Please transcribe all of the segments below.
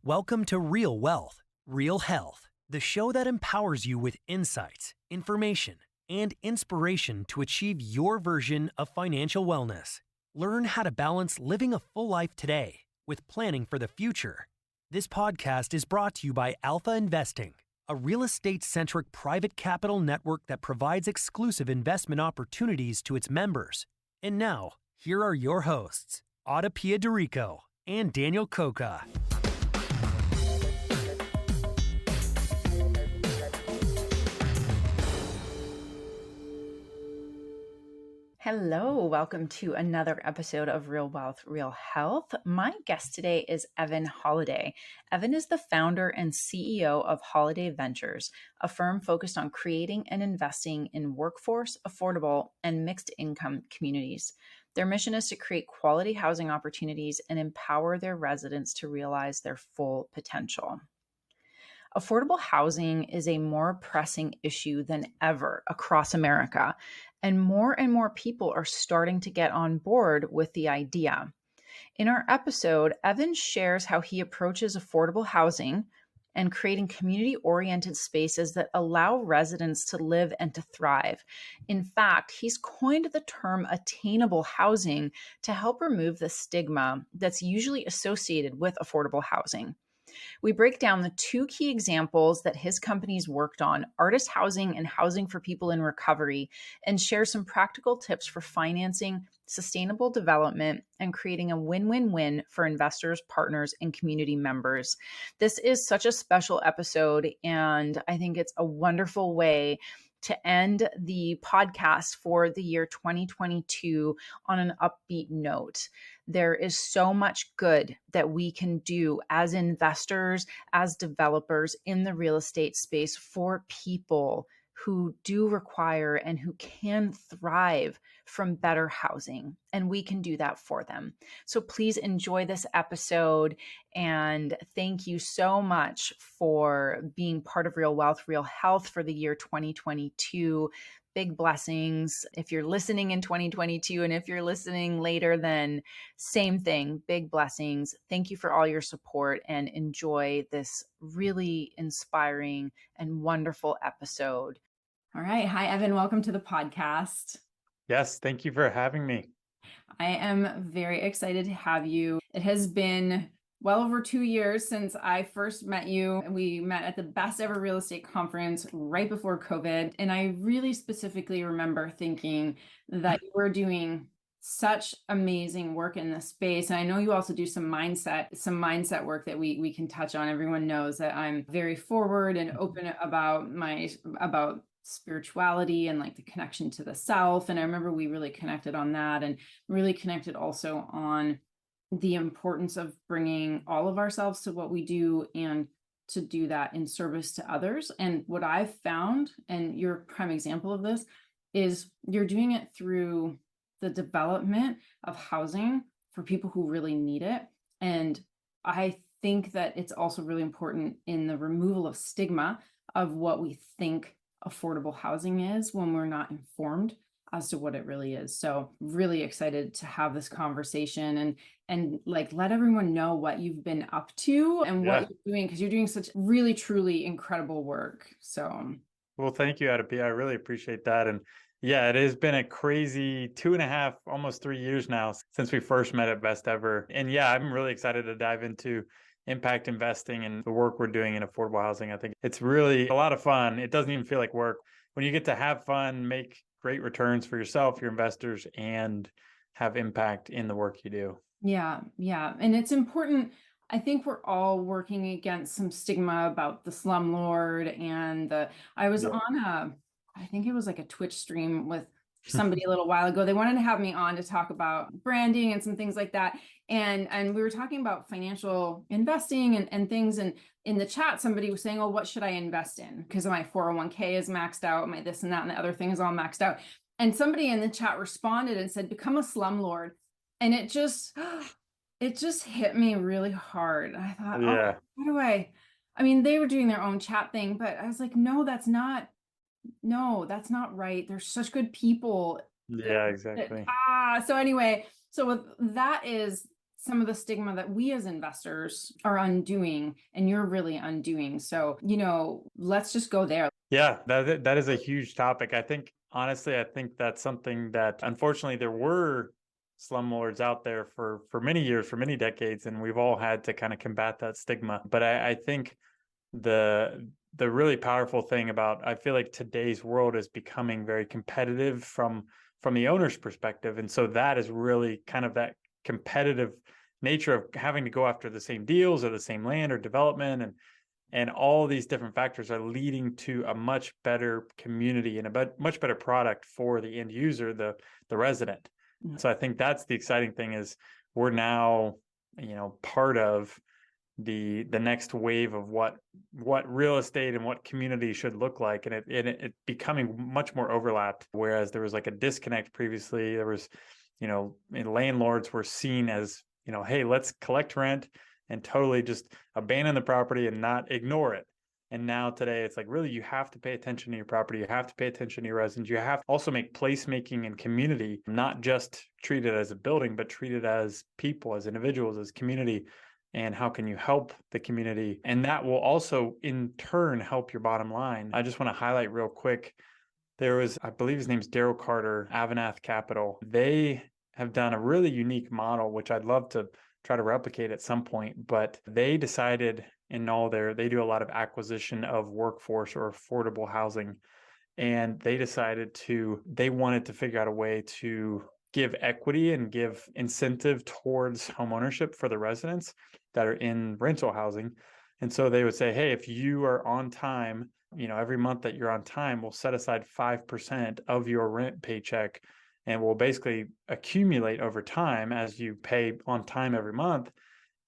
Welcome to Real Wealth, Real Health, the show that empowers you with insights, information, and inspiration to achieve your version of financial wellness. Learn how to balance living a full life today with planning for the future. This podcast is brought to you by Alpha Investing, a real estate-centric private capital network that provides exclusive investment opportunities to its members. And now, here are your hosts, Ada Piederico and Daniel Coca. Hello, welcome to another episode of Real Wealth, Real Health. My guest today is Evan Holladay. Evan is the founder and CEO of Holladay Ventures, a firm focused on creating and investing in workforce, affordable, and mixed income communities. Their mission is to create quality housing opportunities and empower their residents to realize their full potential. Affordable housing is a more pressing issue than ever across America, and more people are starting to get on board with the idea. In our episode, Evan shares how he approaches affordable housing and creating community-oriented spaces that allow residents to live and to thrive. In fact, he's coined the term attainable housing to help remove the stigma that's usually associated with affordable housing. We break down the two key examples that his company's worked on, artist housing and housing for people in recovery, and share some practical tips for financing, sustainable development, and creating a win-win-win for investors, partners, and community members. This is such a special episode, and I think it's a wonderful way to end the podcast for the year 2022 on an upbeat note. There is so much good that we can do as investors, as developers in the real estate space for people who do require and who can thrive from better housing, and we can do that for them. So please enjoy this episode, and thank you so much for being part of Real Wealth, Real Health for the year 2022. Big blessings. If you're listening in 2022, and if you're listening later, then same thing, big blessings. Thank you for all your support, and enjoy this really inspiring and wonderful episode. All right. Hi, Evan. Welcome to the podcast. Yes, thank you for having me. I am very excited to have you. It has been well over 2 years since I first met you. We met at the Best Ever Real Estate Conference right before COVID. And I really specifically remember thinking that you were doing such amazing work in this space. And I know you also do some mindset work that we can touch on. Everyone knows that I'm very forward and open about spirituality and like the connection to the self. And I remember we really connected on that, and really connected also on the importance of bringing all of ourselves to what we do, and to do that in service to others. And what I've found, and you're a prime example of this, is you're doing it through the development of housing for people who really need it. And I think that it's also really important in the removal of stigma of what we think affordable housing is when we're not informed as to what it really is. So really excited to have this conversation and like let everyone know what you've been up to and what you're doing, because you're doing such really, truly incredible work. So. Well, thank you, Ada. I really appreciate that. And yeah, it has been a crazy 2.5, almost 3 years now since we first met at Best Ever. And yeah, I'm really excited to dive into impact investing and the work we're doing in affordable housing. I think it's really a lot of fun. It doesn't even feel like work when you get to have fun, make great returns for yourself, your investors, and have impact in the work you do. Yeah. And it's important. I think we're all working against some stigma about the slumlord, and I was on I think it was like a Twitch stream with somebody a little while ago. They wanted to have me on to talk about branding and some things like that. And we were talking about financial investing and things. And in the chat, somebody was saying, oh, what should I invest in? Because my 401k is maxed out, my this and that and the other thing is all maxed out. And somebody in the chat responded and said, become a slumlord. And it just hit me really hard. I thought, yeah, how do I mean, they were doing their own chat thing, but I was like, no, that's not right. There's such good people. Yeah, exactly. So anyway, so with that is some of the stigma that we as investors are undoing and you're really undoing. So, let's just go there. Yeah, that is a huge topic. Honestly, I think that's something that unfortunately there were slumlords out there for many years, for many decades, and we've all had to kind of combat that stigma. But I think the really powerful thing about, I feel like today's world is becoming very competitive from the owner's perspective. And so that is really kind of that competitive nature of having to go after the same deals or the same land or development, and all these different factors are leading to a much better community and a much better product for the end user, the resident. Mm-hmm. So I think that's the exciting thing, is we're now, part of the next wave of what real estate and what community should look like, and it becoming much more overlapped. Whereas there was like a disconnect previously, there was, landlords were seen as, hey, let's collect rent and totally just abandon the property and not ignore it. And now today it's like, really, you have to pay attention to your property. You have to pay attention to your residents. You have to also make placemaking and community, not just treat it as a building, but treat it as people, as individuals, as community. And how can you help the community? And that will also in turn help your bottom line. I just want to highlight real quick. There was, I believe his name's Daryl Carter, Avanath Capital. They have done a really unique model, which I'd love to try to replicate at some point, but they decided they do a lot of acquisition of workforce or affordable housing. And they wanted to figure out a way to give equity and give incentive towards homeownership for the residents that are in rental housing. And so they would say, hey, if you are on time, every month that you're on time, we'll set aside 5% of your rent paycheck, and will basically accumulate over time as you pay on time every month.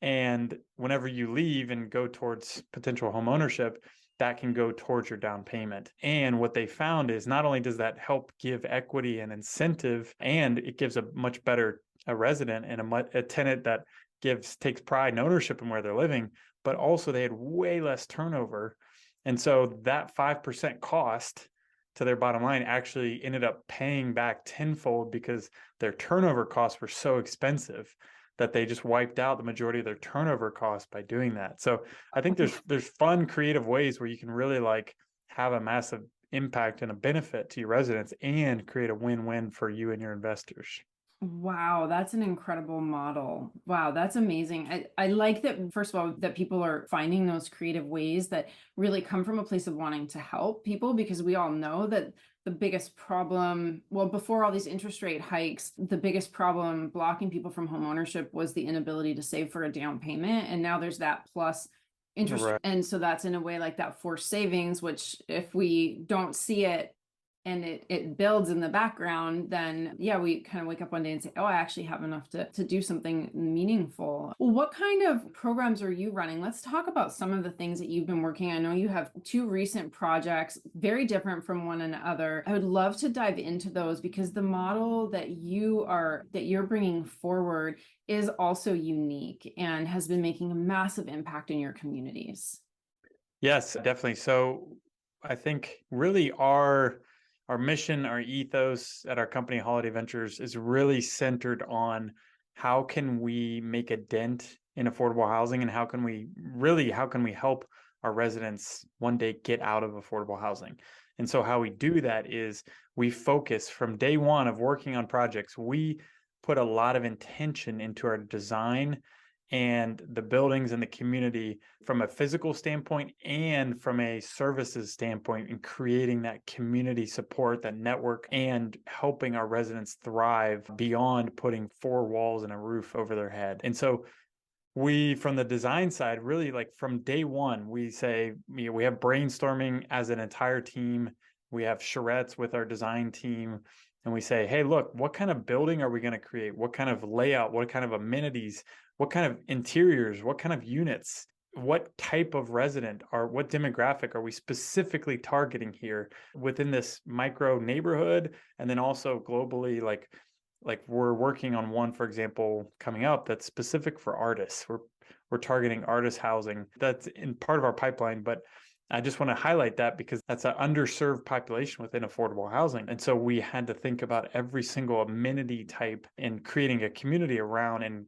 And whenever you leave and go towards potential home ownership, that can go towards your down payment. And what they found is not only does that help give equity and incentive, and it gives a much better resident and a tenant that takes pride and ownership in where they're living, but also they had way less turnover. And so that 5% cost to their bottom line actually ended up paying back tenfold, because their turnover costs were so expensive that they just wiped out the majority of their turnover costs by doing that. So I think there's fun, creative ways where you can really like have a massive impact and a benefit to your residents and create a win-win for you and your investors. Wow, that's an incredible model. Wow, that's amazing. I like that, first of all, that people are finding those creative ways that really come from a place of wanting to help people, because we all know that the biggest problem, well, before all these interest rate hikes, the biggest problem blocking people from home ownership was the inability to save for a down payment. And now there's that plus interest. Right. And so that's in a way like that forced savings, which if we don't see it and it builds in the background, then yeah, we kind of wake up one day and say, oh, I actually have enough to do something meaningful. Well, what kind of programs are you running? Let's talk about some of the things that you've been working on. I know you have 2 recent projects, very different from one another. I would love to dive into those, because the model that you're bringing forward is also unique and has been making a massive impact in your communities. Yes, definitely. So I think really our mission, our ethos at our company, Holladay Ventures, is really centered on how can we make a dent in affordable housing, and how can we help our residents one day get out of affordable housing. And so how we do that is we focus from day one of working on projects. We put a lot of intention into our design and the buildings and the community from a physical standpoint and from a services standpoint, in creating that community support, that network, and helping our residents thrive beyond putting 4 walls and a roof over their head. And so we, from the design side, really like from day one, we say, we have brainstorming as an entire team. We have charrettes with our design team. And we say, hey, look, what kind of building are we going to create? What kind of layout? What kind of amenities? What kind of interiors? What kind of units? What type of resident what demographic are we specifically targeting here within this micro neighborhood? And then also globally, like we're working on one, for example, coming up that's specific for artists. We're targeting artist housing. That's in part of our pipeline, but I just want to highlight that because that's an underserved population within affordable housing. And so we had to think about every single amenity type and creating a community around and,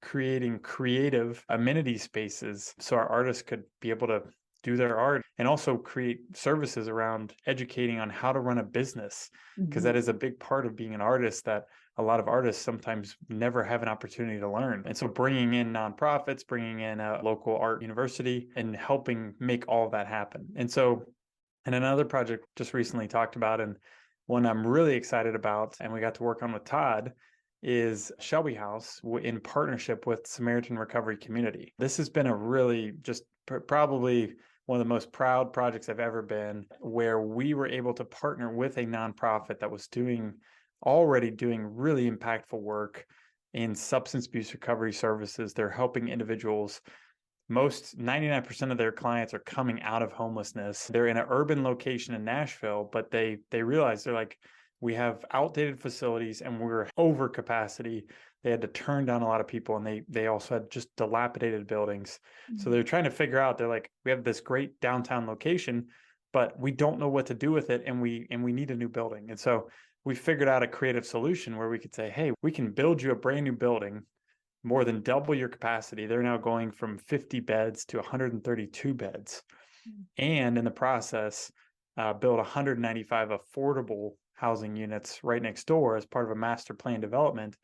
creating creative amenity spaces so our artists could be able to do their art, and also create services around educating on how to run a business, because that is a big part of being an artist that a lot of artists sometimes never have an opportunity to learn. And so bringing in nonprofits, bringing in a local art university, and helping make all of that happen. And so, and another project just recently talked about, and one I'm really excited about, and we got to work on with Todd, is Shelby House in partnership with Samaritan Recovery Community. This has been a really just probably one of the most proud projects I've ever been, where we were able to partner with a nonprofit that was already doing really impactful work in substance abuse recovery services. They're helping individuals. 99% of their clients are coming out of homelessness. They're in an urban location in Nashville, but they realize, they're like, we have outdated facilities and we're over capacity. They had to turn down a lot of people, and they also had just dilapidated buildings. So they're trying to figure out, they're like, we have this great downtown location, but we don't know what to do with it, and we need a new building. And so we figured out a creative solution where we could say, hey, we can build you a brand new building, more than double your capacity. They're now going from 50 beds to 132 beds. And in the process, build 195 affordable housing units right next door as part of a master plan development.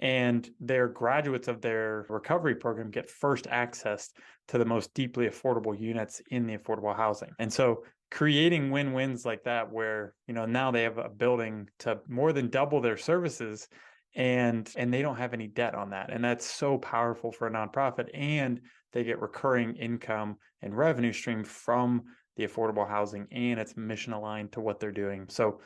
And their graduates of their recovery program get first access to the most deeply affordable units in the affordable housing. And so creating win-wins like that, where, now they have a building to more than double their services, and they don't have any debt on that. And that's so powerful for a nonprofit, and they get recurring income and revenue stream from the affordable housing, and it's mission aligned to what they're doing. So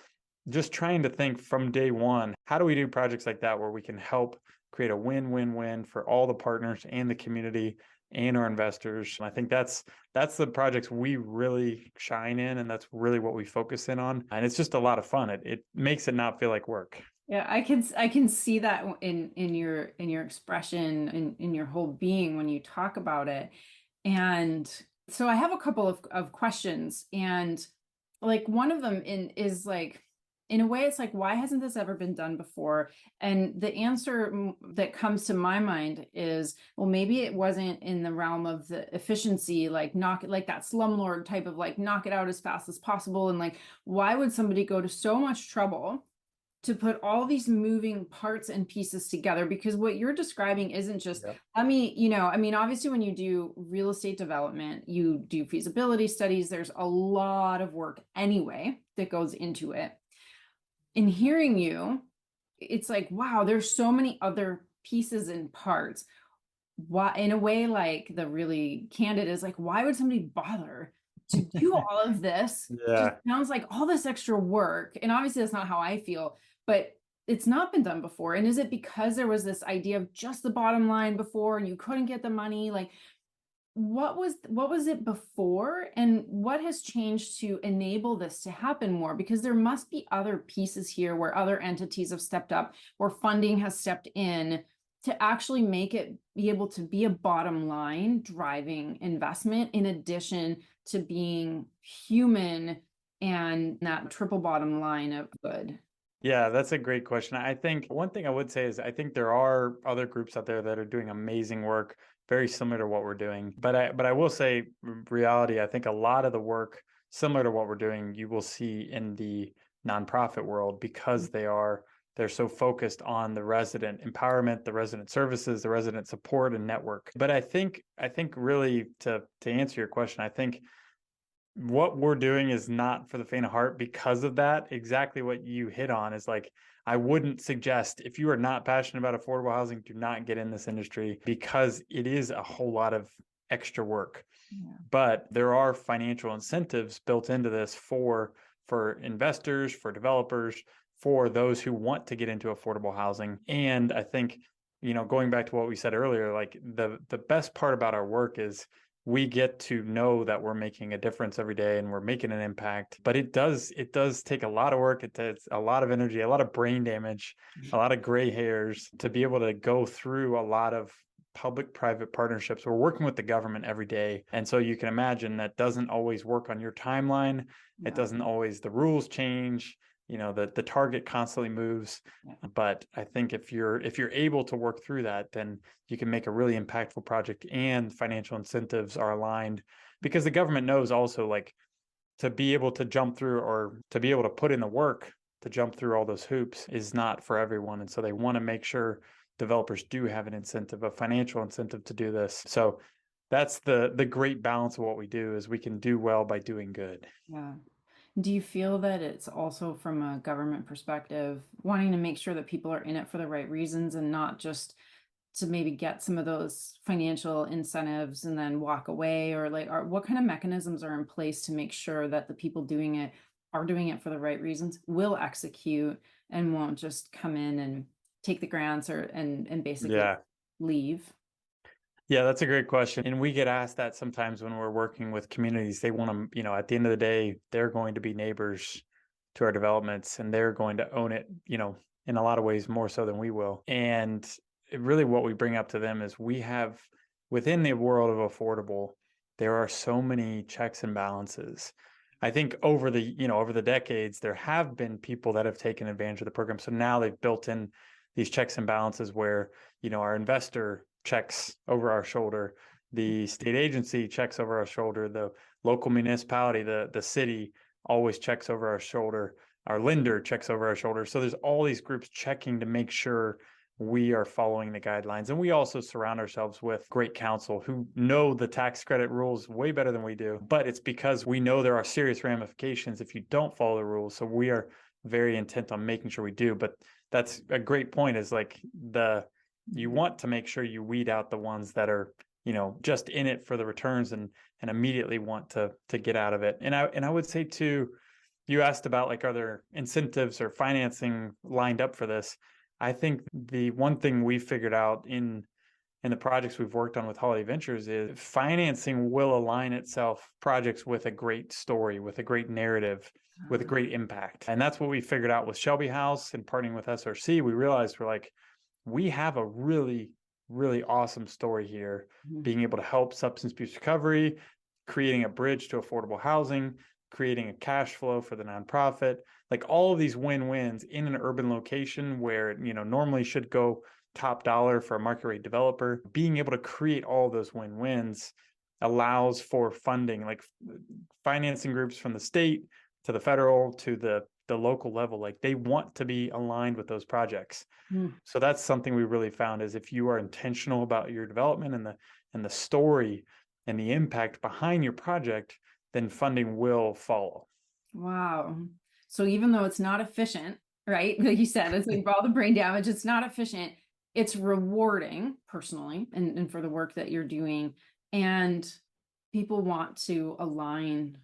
just trying to think from day one, how do we do projects like that where we can help create a win-win-win for all the partners and the community and our investors? And I think that's the projects we really shine in, and that's really what we focus in on. And it's just a lot of fun. It makes it not feel like work. Yeah, I can see that in your expression, in your whole being when you talk about it. And so I have a couple of questions, and like one of them is like, in a way, it's like, why hasn't this ever been done before? And the answer that comes to my mind is, well, maybe it wasn't in the realm of the efficiency, like that slumlord type of like knock it out as fast as possible. And like, why would somebody go to so much trouble to put all these moving parts and pieces together? Because what you're describing isn't just, obviously when you do real estate development, you do feasibility studies, there's a lot of work anyway that goes into it. In hearing you, it's like, wow, there's so many other pieces and parts. Why, in a way, like the really candid is like, why would somebody bother to do all of this? Yeah. Just sounds like all this extra work. And obviously that's not how I feel, but it's not been done before. And is it because there was this idea of just the bottom line before and you couldn't get the money? Like, what was it before, and what has changed to enable this to happen more? Because there must be other pieces here where other entities have stepped up, where funding has stepped in to actually make it be able to be a bottom line driving investment, in addition to being human and that triple bottom line of good. Yeah, that's a great question. I think one thing I would say is, I think there are other groups out there that are doing amazing work, very similar to what we're doing. But I will say, reality, I think a lot of the work similar to what we're doing, you will see in the nonprofit world, because they're so focused on the resident empowerment, the resident services, the resident support and network. But I think really to answer your question, I think what we're doing is not for the faint of heart because of that. Exactly what you hit on is like, I wouldn't suggest, if you are not passionate about affordable housing, do not get in this industry, because it is a whole lot of extra work. Yeah. But there are financial incentives built into this for investors, for developers, for those who want to get into affordable housing. And I think, going back to what we said earlier, like the best part about our work is we get to know that we're making a difference every day and we're making an impact. But it does take a lot of work. It takes a lot of energy, a lot of brain damage, a lot of gray hairs to be able to go through a lot of public-private partnerships. We're working with the government every day. And so you can imagine that doesn't always work on your timeline. Yeah. It doesn't always, the rules change. the target constantly moves. Yeah. But I think if you're able to work through that, then you can make a really impactful project, and financial incentives are aligned, because the government knows also, like, to be able to jump through, or to be able to put in the work to jump through all those hoops is not for everyone. And so they want to make sure developers do have an incentive, a financial incentive to do this. So that's the great balance of what we do, is we can do well by doing good. Yeah. Do you feel that it's also from a government perspective, wanting to make sure that people are in it for the right reasons and not just to maybe get some of those financial incentives and then walk away? Or like, what kind of mechanisms are in place to make sure that the people doing it are doing it for the right reasons, will execute, and won't just come in and take the grants and basically leave? Yeah, that's a great question. And we get asked that sometimes when we're working with communities. They want to, at the end of the day, they're going to be neighbors to our developments, and they're going to own it, in a lot of ways more so than we will. And really what we bring up to them is, we have, within the world of affordable, there are so many checks and balances. I think over the decades, there have been people that have taken advantage of the program. So now they've built in these checks and balances where, our investor checks over our shoulder, the state agency checks over our shoulder, the local municipality, the city always checks over our shoulder, our lender checks over our shoulder. So there's all these groups checking to make sure we are following the guidelines. And we also surround ourselves with great counsel who know the tax credit rules way better than we do. But it's because we know there are serious ramifications if you don't follow the rules. So we are very intent on making sure we do. But that's a great point, is like, you want to make sure you weed out the ones that are, just in it for the returns and immediately want to get out of it. And I would say too, you asked about, like, are there incentives or financing lined up for this? I think the one thing we figured out in the projects we've worked on with Holladay Ventures is financing will align itself projects with a great story, with a great narrative, with a great impact. And that's what we figured out with Shelby House and partnering with SRC. We realized we have a really, really awesome story here, being able to help substance abuse recovery, creating a bridge to affordable housing, creating a cash flow for the nonprofit, like all of these win-wins in an urban location where it, normally should go top dollar for a market rate developer. Being able to create all those win-wins allows for funding, like financing groups from the state to the federal to the local level. Like, they want to be aligned with those projects. So that's something we really found, is if you are intentional about your development and the story and the impact behind your project, then funding will follow. Wow. So even though it's not efficient, right? Like you said, it's like for all the brain damage, it's not efficient. It's rewarding personally and for the work that you're doing. And people want to align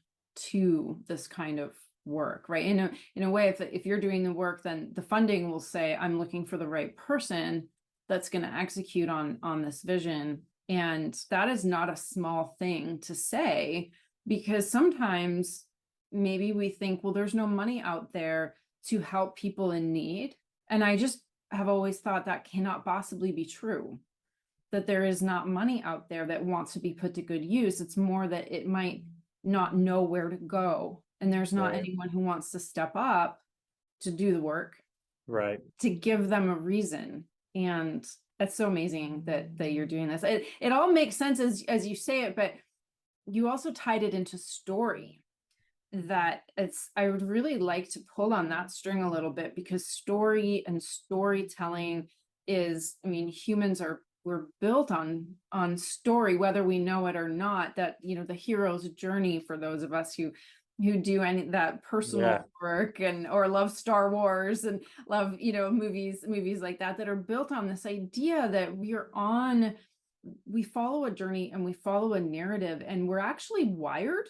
to this kind of work, right? In a way, if you're doing the work, then the funding will say, I'm looking for the right person that's going to execute on this vision. And that is not a small thing to say, because sometimes maybe we think, well, there's no money out there to help people in need. And I just have always thought that cannot possibly be true, that there is not money out there that wants to be put to good use. It's more that it might not know where to go. And there's not anyone who wants to step up to do the work, right, to give them a reason. And that's so amazing that you're doing this. It all makes sense as you say it, but you also tied it into story. I would really like to pull on that string a little bit, because story and storytelling is, humans we're built on story, whether we know it or not. That, the hero's journey, for those of us who do any that personal work or love Star Wars and love, movies like that are built on this idea that we follow a journey and we follow a narrative, and we're actually wired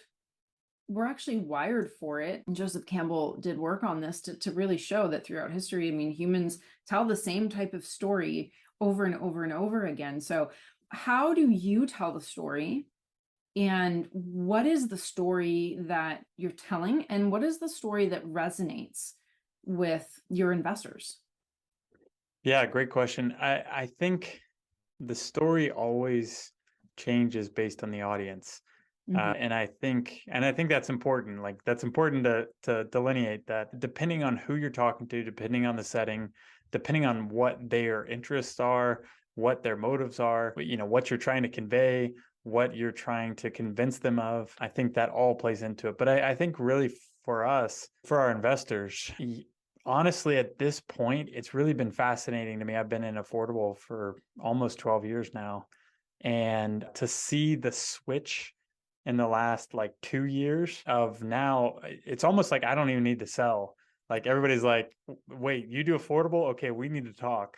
for it. And Joseph Campbell did work on this to really show that throughout history, humans tell the same type of story over and over and over again. So how do you tell the story? And what is the story that you're telling? And what is the story that resonates with your investors? Yeah, great question. I think the story always changes based on the audience. And I think that's important. Like that's important to delineate that depending on who you're talking to, depending on the setting, depending on what their interests are, what their motives are, what you're trying to convey, what you're trying to convince them of. I think that all plays into it. But I think really for us, for our investors, honestly, at this point, it's really been fascinating to me. I've been in affordable for almost 12 years now. And to see the switch in the last like 2 years of now, it's almost like I don't even need to sell. Like everybody's like, wait, you do affordable? Okay, we need to talk.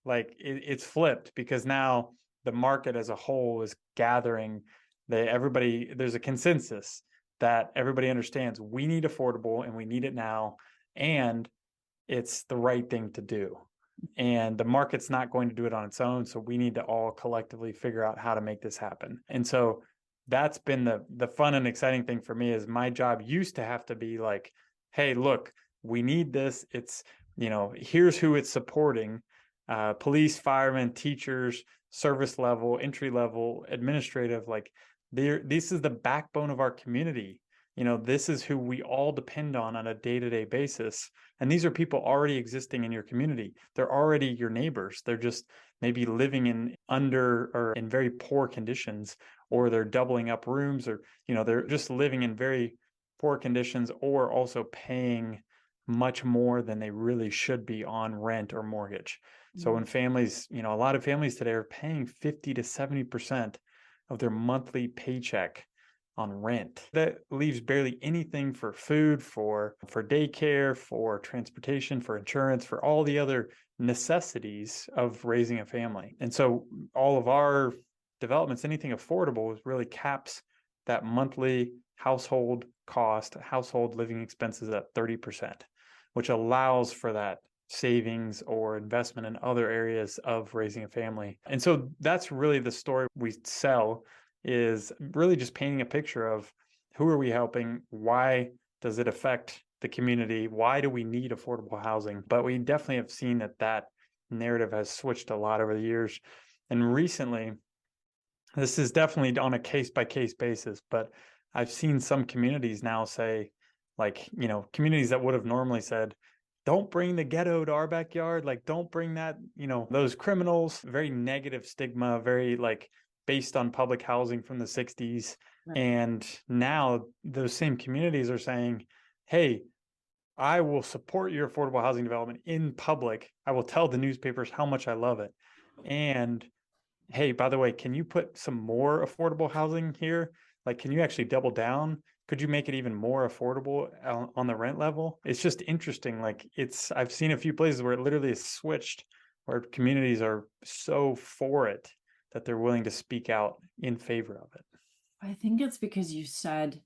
Like it's flipped because now the market as a whole is gathering. There's a consensus that everybody understands we need affordable and we need it now. And it's the right thing to do. And the market's not going to do it on its own. So we need to all collectively figure out how to make this happen. And so that's been the fun and exciting thing for me is my job used to have to be like, hey, look, we need this. It's, here's who it's supporting. Police, firemen, teachers, service level, entry level, administrative, like this is the backbone of our community. This is who we all depend on a day-to-day basis. And these are people already existing in your community. They're already your neighbors. They're just maybe living in under or in very poor conditions, or they're doubling up rooms, or, they're just living in very poor conditions, or also paying much more than they really should be on rent or mortgage. So when families, a lot of families today are paying 50 to 70% of their monthly paycheck on rent. That leaves barely anything for food, for daycare, for transportation, for insurance, for all the other necessities of raising a family. And so all of our developments, anything affordable, really caps that monthly household cost, household living expenses at 30%, which allows for that savings or investment in other areas of raising a family. And so that's really the story we sell, is really just painting a picture of who are we helping, why does it affect the community, why do we need affordable housing. But we definitely have seen that narrative has switched a lot over the years. And recently, this is definitely on a case-by-case basis, but I've seen some communities now say, like, communities that would have normally said, don't bring the ghetto to our backyard, like don't bring that, those criminals, very negative stigma, very like based on public housing from the 60s. Right. And now those same communities are saying, hey, I will support your affordable housing development in public. I will tell the newspapers how much I love it. And hey, by the way, can you put some more affordable housing here? Like, can you actually double down? Could you make it even more affordable on the rent level? It's just interesting. Like I've seen a few places where it literally is switched, where communities are so for it that they're willing to speak out in favor of it. I think it's because you said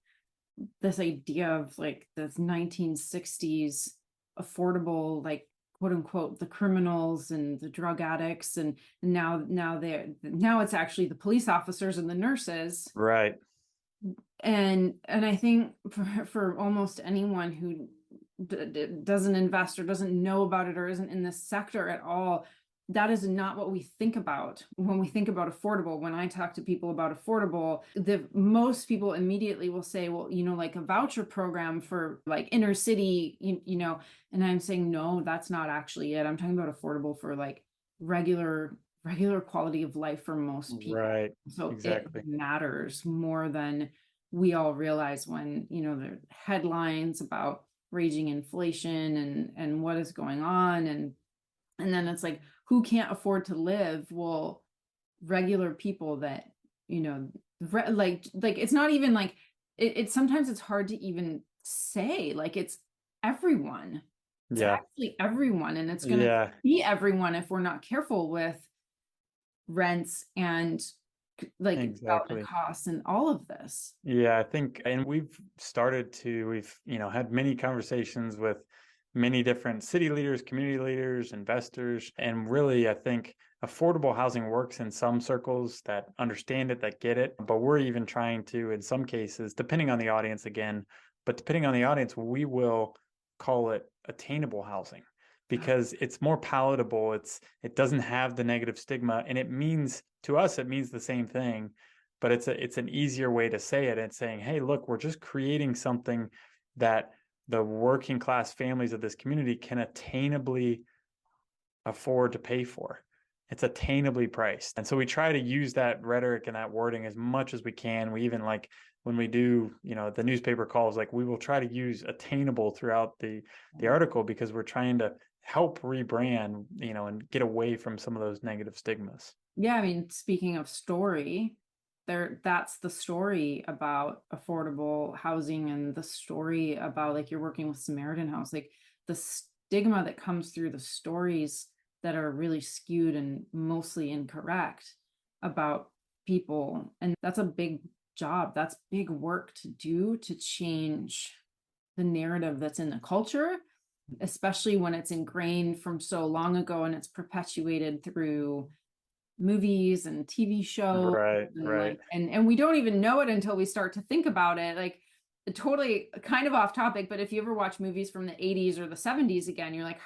this idea of like the 1960s affordable, like quote unquote, the criminals and the drug addicts, and now it's actually the police officers and the nurses. Right. And I think for almost anyone who doesn't invest or doesn't know about it or isn't in this sector at all, that is not what we think about when we think about affordable. When I talk to people about affordable, most people immediately will say, well, like a voucher program for like inner city, and I'm saying, no, that's not actually it. I'm talking about affordable for like regular quality of life for most people. Right. So exactly. It matters more than we all realize when, there are headlines about raging inflation and what is going on. And then it's like, who can't afford to live? Well, regular people that, like it's not even like it's sometimes it's hard to even say, like it's everyone. It's actually everyone. And it's going to be everyone if we're not careful with rents and like development costs and all of this. Yeah, I think, and we've had many conversations with many different city leaders, community leaders, investors, and really, I think affordable housing works in some circles that understand it, that get it. But we're even trying to, in some cases, depending on the audience again, we will call it attainable housing because it's more palatable. It doesn't have the negative stigma, and it means the same thing, but it's an easier way to say it. It's saying, hey, look, we're just creating something that the working class families of this community can attainably afford to pay for. It's attainably priced. And so we try to use that rhetoric and that wording as much as we can. We even, like, when we do, the newspaper calls, like, we will try to use attainable throughout the article, because we're trying to help rebrand, and get away from some of those negative stigmas. Yeah, I mean, speaking of story, that's the story about affordable housing, and the story about, like, you're working with Samaritan House, like the stigma that comes through the stories that are really skewed and mostly incorrect about people. And that's a big job. That's big work to do, to change the narrative that's in the culture, especially when it's ingrained from so long ago and it's perpetuated through movies and TV shows. Right, And right. and we don't even know it until we start to think about it. Like, totally kind of off topic, but if you ever watch movies from the 80s or the 70s again, you're like,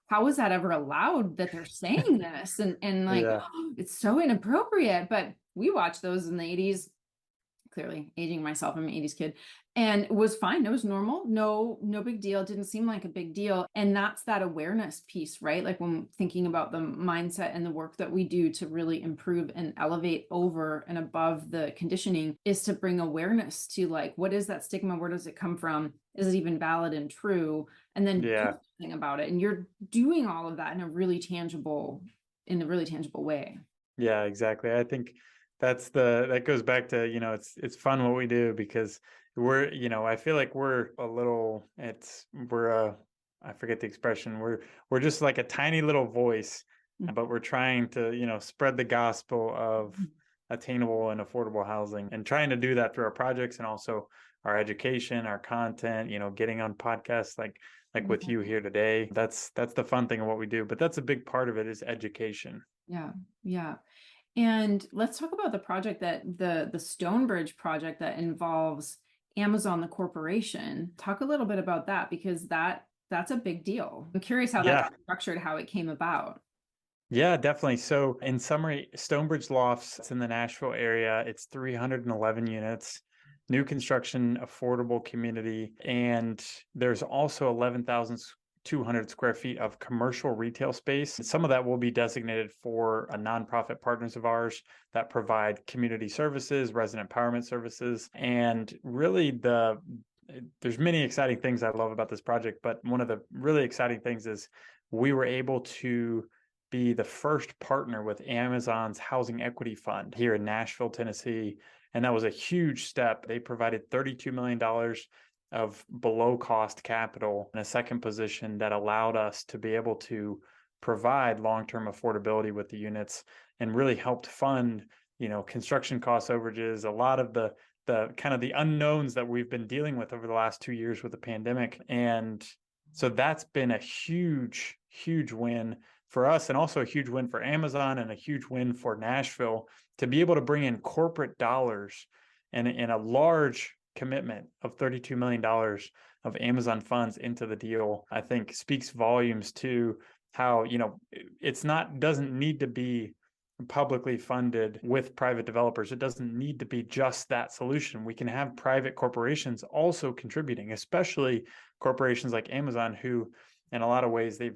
how is that ever allowed that they're saying this? And like, Yeah. it's so inappropriate. But we watched those in the 80s, clearly aging myself, I'm an 80s kid, and it was fine. It was normal. No big deal. It didn't seem like a big deal. And that's that awareness piece, right? Like, when thinking about the mindset and the work that we do to really improve and elevate over and above the conditioning, is to bring awareness to, like, what is that stigma? Where does it come from? Is it even valid and true? And then do something about it. And you're doing all of that in a really tangible way. Yeah, exactly. I think that goes back to, it's fun what we do, because we're, I feel like we're a little, I forget the expression. We're just like a tiny little voice, but we're trying to, spread the gospel of attainable and affordable housing, and trying to do that through our projects, and also our education, our content, getting on podcasts like with you here today. That's the fun thing of what we do, but that's a big part of it, is education. Yeah. And let's talk about the project, that the Stonebridge project that involves Amazon, the corporation. Talk a little bit about that, because that's a big deal. I'm curious how that got structured, how it came about. Yeah, definitely. So in summary, Stonebridge Lofts, it's in the Nashville area. It's 311 units, new construction, affordable community. And there's also 11,200 square feet of commercial retail space. Some of that will be designated for nonprofit partners of ours that provide community services, resident empowerment services. And really, there's many exciting things I love about this project, but one of the really exciting things is we were able to be the first partner with Amazon's Housing Equity Fund here in Nashville, Tennessee. And that was a huge step. They provided $32 million of below cost capital in a second position that allowed us to be able to provide long-term affordability with the units, and really helped fund, construction cost overages, a lot of the kind of the unknowns that we've been dealing with over the last 2 years with the pandemic. And so that's been a huge, huge win for us, and also a huge win for Amazon, and a huge win for Nashville, to be able to bring in corporate dollars and a large commitment of $32 million of Amazon funds into the deal. I think speaks volumes to how, doesn't need to be publicly funded with private developers. It doesn't need to be just that solution. We can have private corporations also contributing, especially corporations like Amazon, who in a lot of ways they've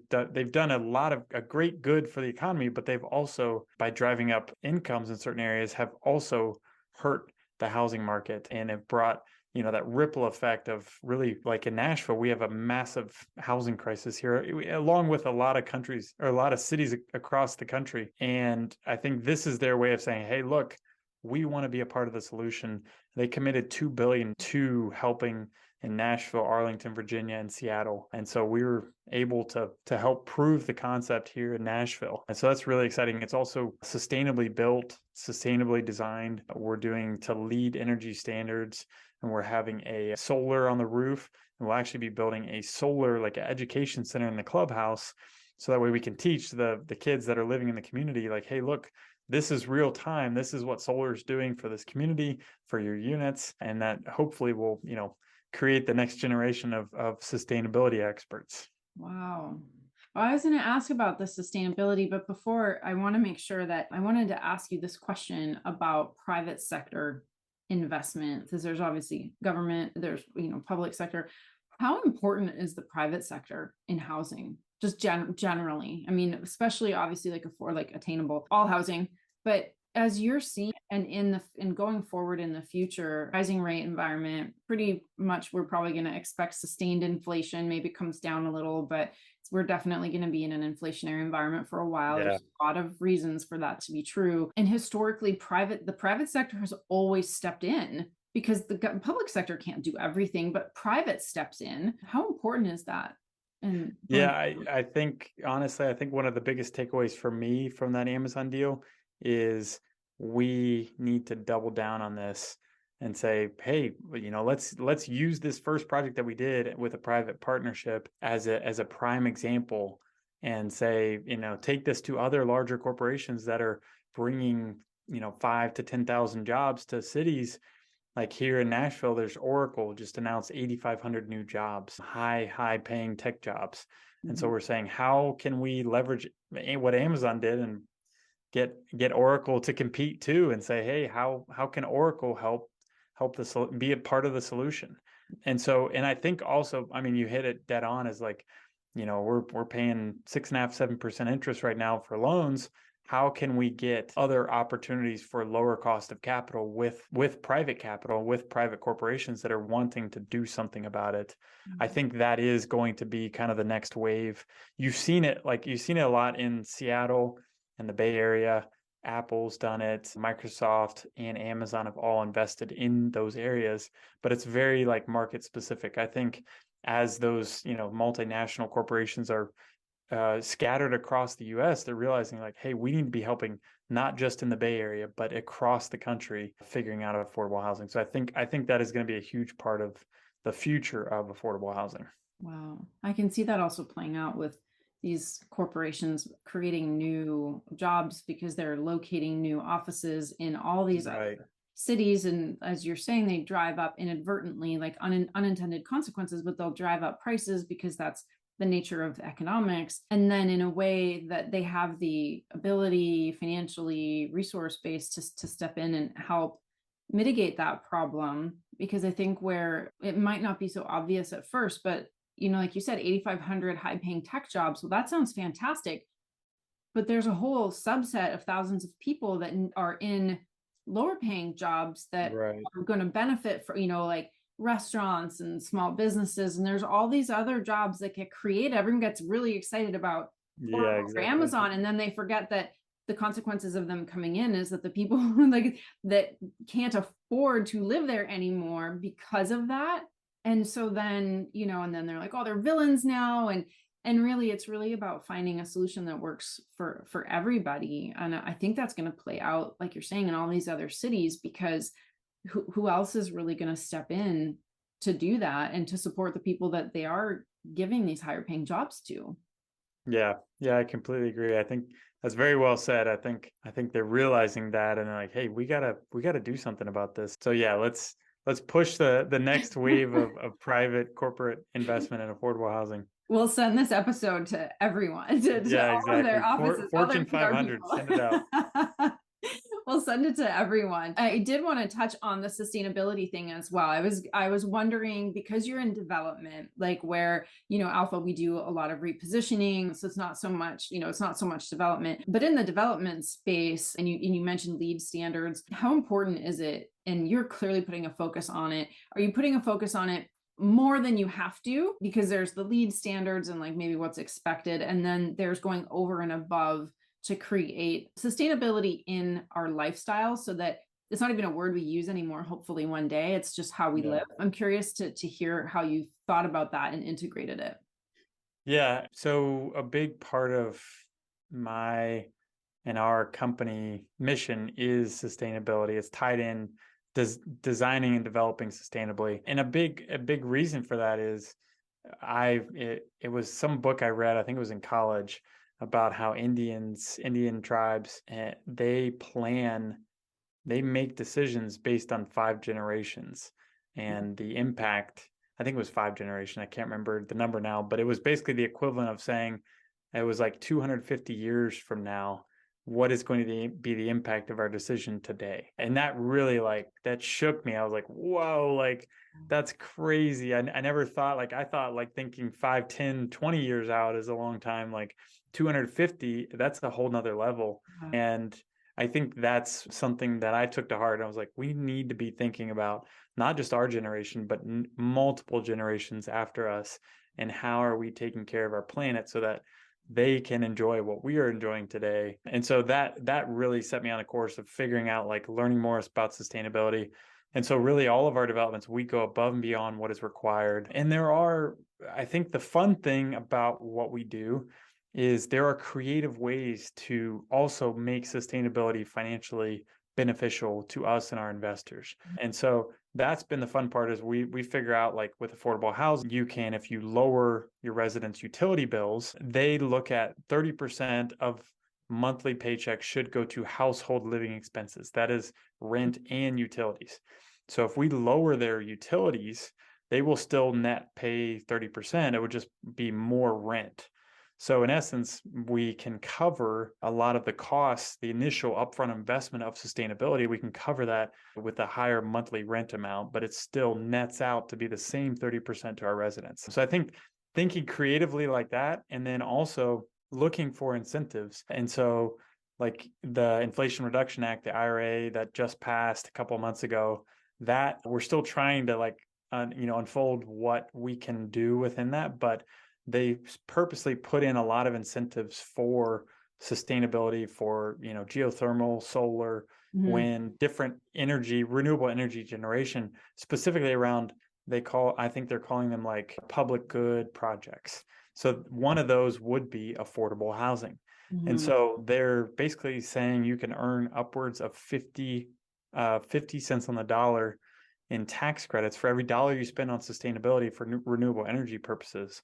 done a great good for the economy, but they've also, by driving up incomes in certain areas, have also hurt the housing market, and have brought that ripple effect of, really, like in Nashville, we have a massive housing crisis here, along with a lot of countries, or a lot of cities across the country. And I think this is their way of saying, hey, look, we want to be a part of the solution. They committed $2 billion to helping in Nashville, Arlington, Virginia, and Seattle. And so we were able to help prove the concept here in Nashville. And so that's really exciting. It's also sustainably built, sustainably designed. We're doing to LEED energy standards, and we're having a solar on the roof. And we'll actually be building a solar, like, education center in the clubhouse. So that way we can teach the kids that are living in the community, like, hey, look, this is real time. This is what solar is doing for this community, for your units. And that hopefully will, create the next generation of sustainability experts. Wow. I was going to ask about the sustainability, but before, I want to make sure that I wanted to ask you this question about private sector investment, because there's obviously government, there's, public sector. How important is the private sector in housing? Just generally, I mean, especially obviously like attainable all housing, but as you're seeing and in going forward in the future, rising rate environment, pretty much we're probably going to expect sustained inflation. Maybe it comes down a little, but we're definitely going to be in an inflationary environment for a while. Yeah. There's a lot of reasons for that to be true. And historically, the private sector has always stepped in because the public sector can't do everything, but private steps in. How important is that? And yeah, I think, honestly, I think one of the biggest takeaways for me from that Amazon deal is we need to double down on this and say, hey, let's use this first project that we did with a private partnership as a prime example, and say, take this to other larger corporations that are bringing 5,000 to 10,000 jobs to cities. Like here in Nashville, there's Oracle just announced 8,500 new jobs, high paying tech jobs. And so we're saying, how can we leverage what Amazon did and get Oracle to compete too, and say, hey, how can Oracle help be a part of the solution? And I think also, I mean, you hit it dead on, is like, we're paying 6.5%, 7% interest right now for loans. How can we get other opportunities for lower cost of capital with private capital, with private corporations that are wanting to do something about it? I think that is going to be kind of the next wave. You've seen it a lot in Seattle and the Bay Area. Apple's done it, Microsoft and Amazon have all invested in those areas, but it's very like market specific. I think as those, multinational corporations are scattered across the US, they're realizing like, hey, we need to be helping not just in the Bay Area, but across the country, figuring out affordable housing. So I think that is going to be a huge part of the future of affordable housing. Wow. I can see that also playing out with these corporations creating new jobs because they're locating new offices in all these other cities. And as you're saying, they drive up inadvertently, like unintended consequences, but they'll drive up prices because that's the nature of economics. And then in a way that they have the ability, financially, resource based, to step in and help mitigate that problem. Because I think where it might not be so obvious at first, but like you said, 8,500 high paying tech jobs. Well, that sounds fantastic. But there's a whole subset of thousands of people that are in lower paying jobs that are going to benefit from, like restaurants and small businesses. And there's all these other jobs that get created. Everyone gets really excited about for Amazon. And then they forget that the consequences of them coming in is that the people that can't afford to live there anymore because of that. And so then, and then they're like, oh, they're villains now. And really, it's really about finding a solution that works for everybody. And I think that's going to play out, like you're saying, in all these other cities, because who else is really going to step in to do that and to support the people that they are giving these higher paying jobs to? Yeah, I completely agree. I think that's very well said. I think they're realizing that, and they're like, hey, we gotta do something about this. So yeah, let's push the next wave of private corporate investment in affordable housing. We'll send this episode to everyone, to all of their offices. Fortune 500, send it out. We'll send it to everyone. I did want to touch on the sustainability thing as well. I was wondering, because you're in development, like where, Alpha, we do a lot of repositioning. So it's not so much, development, but in the development space, and you mentioned LEED standards, how important is it? And you're clearly putting a focus on it. Are you putting a focus on it more than you have to? Because there's the LEED standards and like maybe what's expected. And then there's going over and above to create sustainability in our lifestyle, so that it's not even a word we use anymore. Hopefully one day, it's just how we live. I'm curious to hear how you thought about that and integrated it. Yeah. So a big part of my and our company mission is sustainability. It's tied in designing and developing sustainably. And a big reason for that is it was some book I read, I think it was in college, about how Indian tribes, they make decisions based on 5 generations, and the impact, I think it was 5 generations. I can't remember the number now, but it was basically the equivalent of saying, it was like 250 years from now, what is going to be the impact of our decision today? And that really that shook me. I was like, whoa, that's crazy. I never thought, I thought thinking 5, 10, 20 years out is a long time, 250, that's a whole nother level. Wow. And I think that's something that I took to heart. I was like, we need to be thinking about not just our generation, but multiple generations after us. And how are we taking care of our planet so that they can enjoy what we are enjoying today? And so that really set me on a course of figuring out, learning more about sustainability. And so really all of our developments, we go above and beyond what is required. And I think the fun thing about what we do is there are creative ways to also make sustainability financially beneficial to us and our investors. And so that's been the fun part, is we figure out, with affordable housing, you can, if you lower your residents' utility bills, they look at 30% of monthly paychecks should go to household living expenses. That is rent and utilities. So if we lower their utilities, they will still net pay 30%. It would just be more rent. So in essence, we can cover a lot of the costs, the initial upfront investment of sustainability. We can cover that with a higher monthly rent amount, but it still nets out to be the same 30% to our residents. So I think thinking creatively like that, and then also looking for incentives. And so the Inflation Reduction Act, the IRA that just passed a couple of months ago, that we're still trying to unfold what we can do within that, but they purposely put in a lot of incentives for sustainability, for geothermal, solar, wind, different energy, renewable energy generation, specifically around, I think they're calling them public good projects. So one of those would be affordable housing. And so they're basically saying you can earn upwards of 50 cents on the dollar in tax credits for every dollar you spend on sustainability for renewable energy purposes.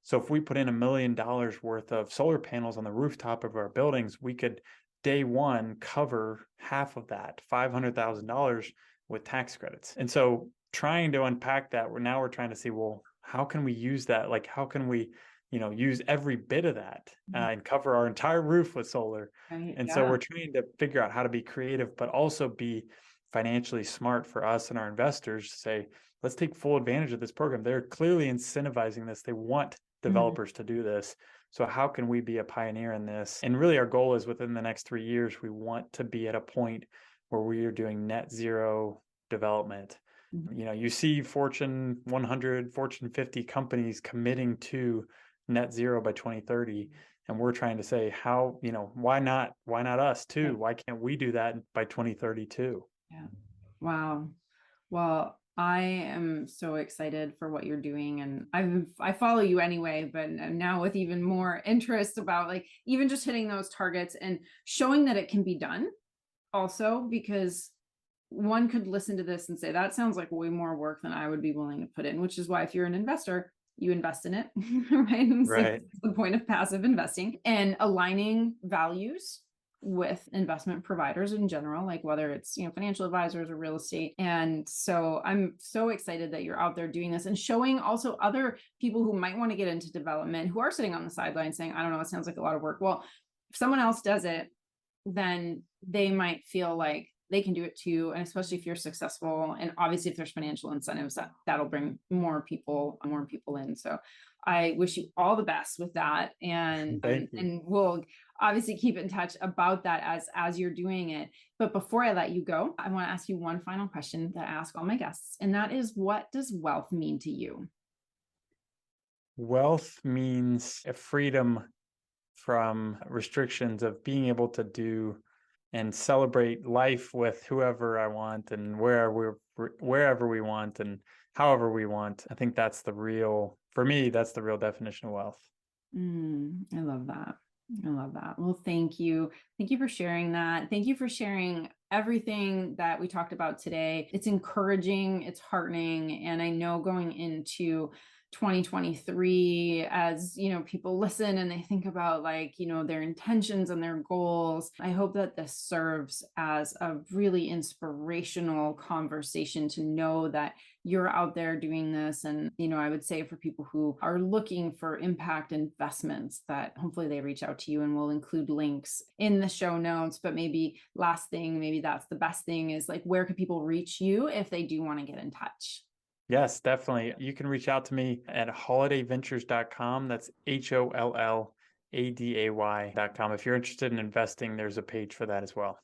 So if we put in $1 million worth of solar panels on the rooftop of our buildings, we could day one cover half of that, $500,000 with tax credits. And so trying to unpack that, we're trying to see, well, how can we use that? How can we, use every bit of that and cover our entire roof with solar? Right, and so we're trying to figure out how to be creative, but also be financially smart for us and our investors to say, let's take full advantage of this program. They're clearly incentivizing this. They want developers to do this. So how can we be a pioneer in this? And really our goal is within the next 3 years, we want to be at a point where we are doing net zero development. You see Fortune 100, Fortune 50 companies committing to net zero by 2030. And we're trying to say, how, why not us too? Why can't we do that by 2032? Yeah. Wow. Well, I am so excited for what you're doing, and I follow you anyway, but now with even more interest about even just hitting those targets and showing that it can be done also, because one could listen to this and say, that sounds like way more work than I would be willing to put in, which is why if you're an investor, you invest in it, right? And so Right. that's the point of passive investing, and aligning values with investment providers in general, whether it's, financial advisors or real estate. And so I'm so excited that you're out there doing this and showing also other people who might want to get into development, who are sitting on the sidelines saying, I don't know, it sounds like a lot of work. Well, if someone else does it, then they might feel like they can do it too. And especially if you're successful, and obviously if there's financial incentives, that'll bring more people in. So I wish you all the best with that. And we'll obviously keep in touch about that as you're doing it. But before I let you go, I want to ask you one final question that I ask all my guests. And that is, what does wealth mean to you? Wealth means a freedom from restrictions of being able to do and celebrate life with whoever I want and wherever we want and however we want. I think for me, that's the real definition of wealth. I love that. I love that. Well, thank you. Thank you for sharing that. Thank you for sharing everything that we talked about today. It's encouraging, it's heartening. And I know going into 2023 as, people listen and they think about their intentions and their goals. I hope that this serves as a really inspirational conversation to know that you're out there doing this. And, I would say for people who are looking for impact investments, that hopefully they reach out to you, and we'll include links in the show notes. But maybe last thing, maybe that's the best thing, is where can people reach you if they do want to get in touch? Yes, definitely. You can reach out to me at holladayventures.com. That's HOLLADAY.com. If you're interested in investing, there's a page for that as well.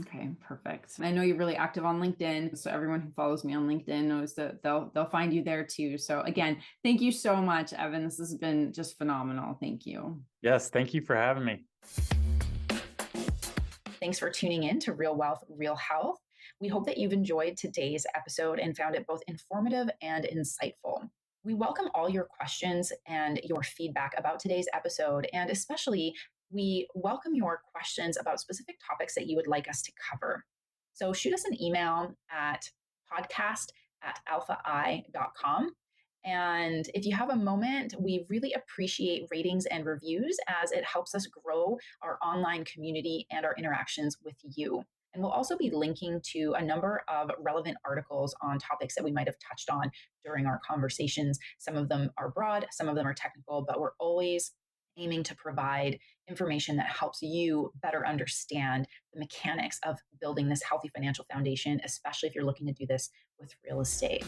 Okay, perfect. I know you're really active on LinkedIn, so everyone who follows me on LinkedIn knows that they'll find you there too. So again, thank you so much, Evan. This has been just phenomenal. Thank you. Yes, thank you for having me. Thanks for tuning in to Real Wealth, Real Health. We hope that you've enjoyed today's episode and found it both informative and insightful. We welcome all your questions and your feedback about today's episode, and especially we welcome your questions about specific topics that you would like us to cover. So shoot us an email at podcast@alphai.com. And if you have a moment, we really appreciate ratings and reviews, as it helps us grow our online community and our interactions with you. And we'll also be linking to a number of relevant articles on topics that we might have touched on during our conversations. Some of them are broad, some of them are technical, but we're always aiming to provide information that helps you better understand the mechanics of building this healthy financial foundation, especially if you're looking to do this with real estate.